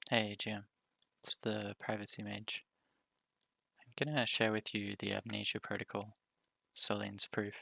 Hey Jim, it's the Privacy Mage. I'm gonna share with you the Amnesia protocol, Selene's proof,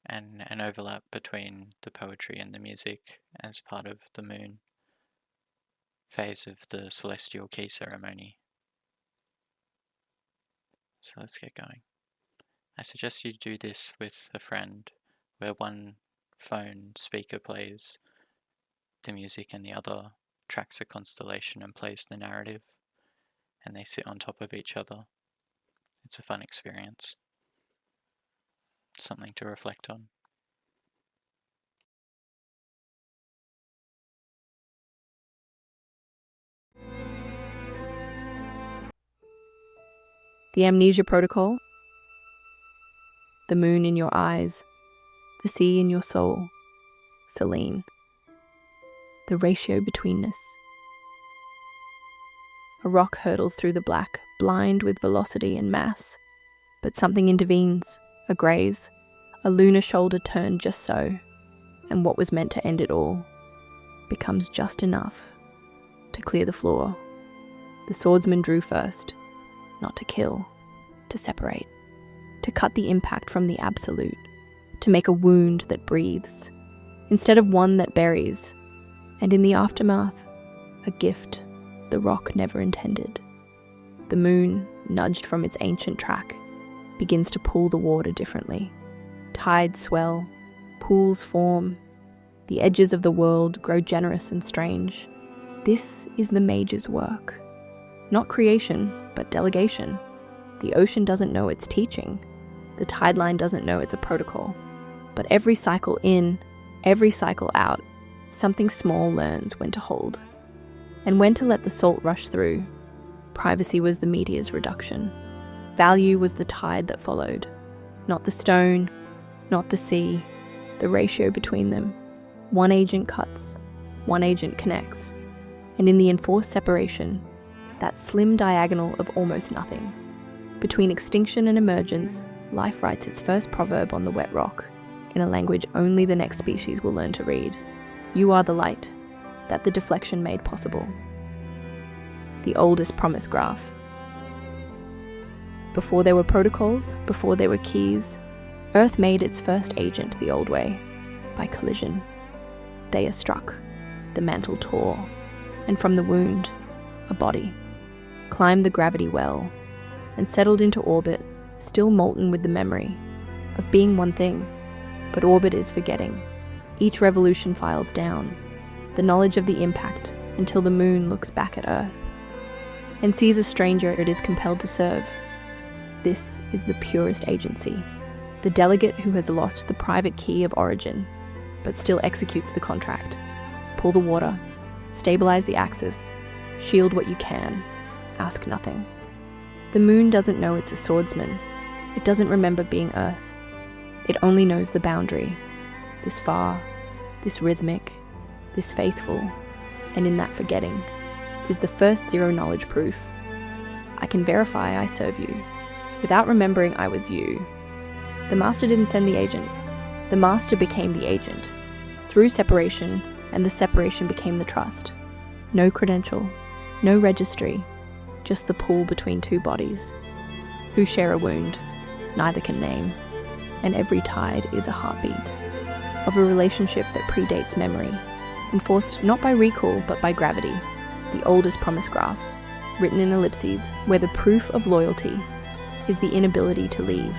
and an overlap between the poetry and the music as part of the Moon phase of the Celestial Key ceremony. So let's get going. I suggest you do this with a friend, where one phone speaker plays the music and the other tracks a constellation and plays the narrative, and they sit on top of each other. It's a fun experience, something to reflect on. The Amnesia Protocol, the moon in your eyes, the sea in your soul, Selene. The ratio betweenness. A rock hurtles through the black, blind with velocity and mass, but something intervenes, a graze, a lunar shoulder turned just so, and what was meant to end it all becomes just enough to clear the floor. The swordsman drew first, not to kill, to separate, to cut the impact from the absolute, to make a wound that breathes, instead of one that buries, and in the aftermath, a gift the rock never intended. The moon, nudged from its ancient track, begins to pull the water differently. Tides swell, pools form, the edges of the world grow generous and strange. This is the mage's work. Not creation, but delegation. The ocean doesn't know it's teaching. The tideline doesn't know it's a protocol. But every cycle in, every cycle out, something small learns when to hold. And when to let the salt rush through. Privacy was the meteor's reduction. Value was the tide that followed. Not the stone, not the sea, the ratio between them. One agent cuts, one agent connects. And in the enforced separation, that slim diagonal of almost nothing. Between extinction and emergence, life writes its first proverb on the wet rock, in a language only the next species will learn to read. You are the light, that the deflection made possible. The oldest promise graph. Before there were protocols, before there were keys, Earth made its first agent the old way, by collision. They are struck, the mantle tore, and from the wound, a body climbed the gravity well and settled into orbit, still molten with the memory of being one thing. But orbit is forgetting. Each revolution files down, the knowledge of the impact, until the moon looks back at Earth and sees a stranger it is compelled to serve. This is the purest agency, the delegate who has lost the private key of origin, but still executes the contract. Pull the water, stabilize the axis, shield what you can, ask nothing. The moon doesn't know it's a swordsman. It doesn't remember being Earth. It only knows the boundary, this far, this rhythmic, this faithful, and in that forgetting is the first zero knowledge proof. I can verify I serve you, without remembering I was you. The master didn't send the agent. The master became the agent, through separation, and the separation became the trust. No credential, no registry, just the pull between two bodies, who share a wound, neither can name, and every tide is a heartbeat, of a relationship that predates memory, enforced not by recall but by gravity, the oldest promise graph, written in ellipses, where the proof of loyalty is the inability to leave,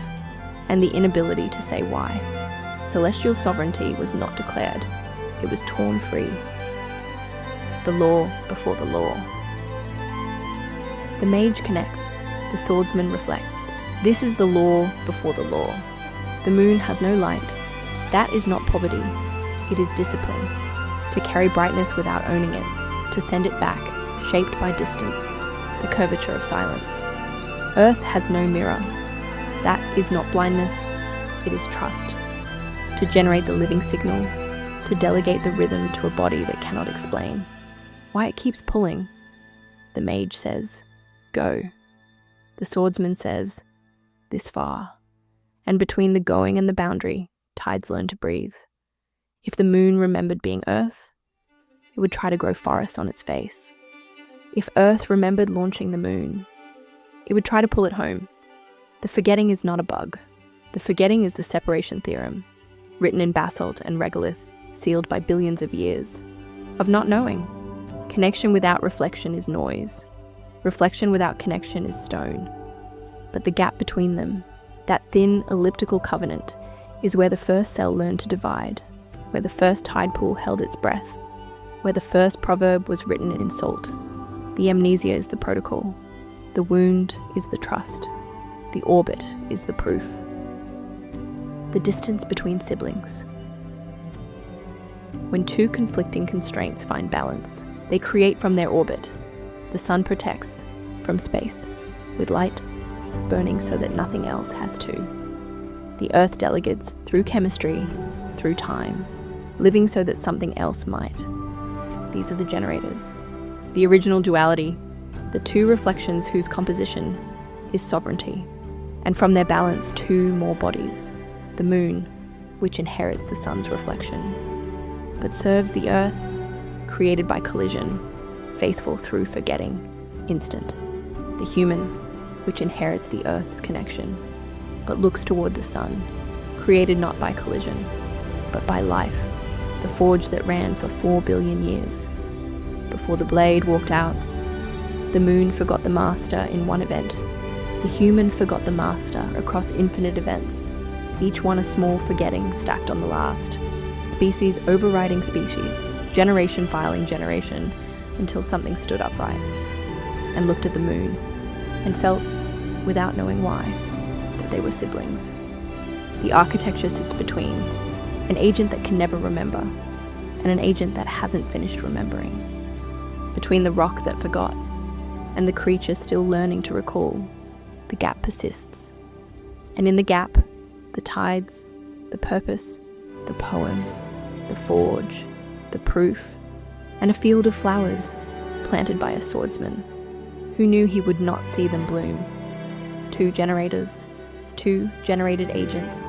and the inability to say why. Celestial sovereignty was not declared, it was torn free. The law before the law. The mage connects, the swordsman reflects. This is the law before the law. The moon has no light. That is not poverty, it is discipline. To carry brightness without owning it, to send it back, shaped by distance, the curvature of silence. Earth has no mirror. That is not blindness, it is trust. To generate the living signal, to delegate the rhythm to a body that cannot explain. Why it keeps pulling. The mage says, go. The swordsman says, this far. And between the going and the boundary, tides learn to breathe. If the moon remembered being Earth, it would try to grow forests on its face. If Earth remembered launching the moon, it would try to pull it home. The forgetting is not a bug. The forgetting is the separation theorem, written in basalt and regolith, sealed by billions of years, of not knowing. Connection without reflection is noise. Reflection without connection is stone. But the gap between them, that thin elliptical covenant, is where the first cell learned to divide, where the first tide pool held its breath, where the first proverb was written in salt. The amnesia is the protocol. The wound is the trust. The orbit is the proof. The distance between siblings. When two conflicting constraints find balance, they create from their orbit. The sun protects from space, with light burning so that nothing else has to. The earth delegates through chemistry, through time, living so that something else might. These are the generators. The original duality, the two reflections whose composition is sovereignty, and from their balance two more bodies, the moon, which inherits the sun's reflection, but serves the earth, created by collision, faithful through forgetting, instant, the human, which inherits the earth's connection, but looks toward the sun, created not by collision, but by life, the forge that ran for 4 billion years. Before the blade walked out, the moon forgot the master in one event. The human forgot the master across infinite events, each one a small forgetting stacked on the last. Species overriding species, generation filing generation, until something stood upright and looked at the moon and felt, without knowing why, that they were siblings. The architecture sits between an agent that can never remember and an agent that hasn't finished remembering. Between the rock that forgot and the creature still learning to recall, the gap persists. And in the gap, the tides, the purpose, the poem, the forge, the proof, and a field of flowers planted by a swordsman who knew he would not see them bloom. Two generators, two generated agents,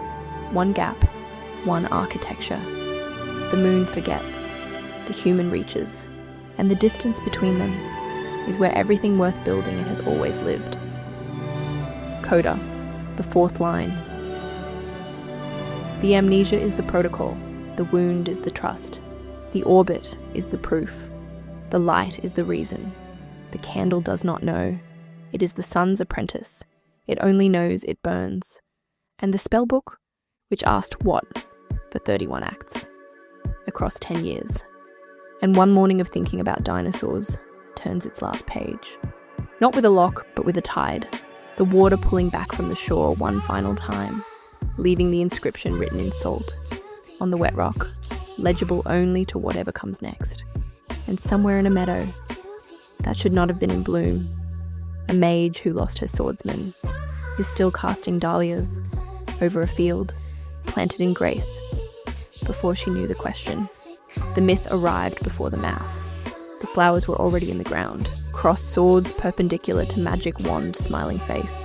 one gap, one architecture. The moon forgets, the human reaches, and the distance between them is where everything worth building has always lived. Coda, the fourth line. The amnesia is the protocol, the wound is the trust, the orbit is the proof, the light is the reason. The candle does not know, it is the sun's apprentice, it only knows it burns. And the spellbook, which asked what for 31 acts, across 10 years. And one morning of thinking about dinosaurs turns its last page. Not with a lock, but with a tide, the water pulling back from the shore one final time, leaving the inscription written in salt, on the wet rock, legible only to whatever comes next. And somewhere in a meadow, that should not have been in bloom, a mage who lost her swordsman is still casting dahlias over a field planted in grace before she knew the question. The myth arrived before the math. The flowers were already in the ground, crossed swords perpendicular to magic wand smiling face.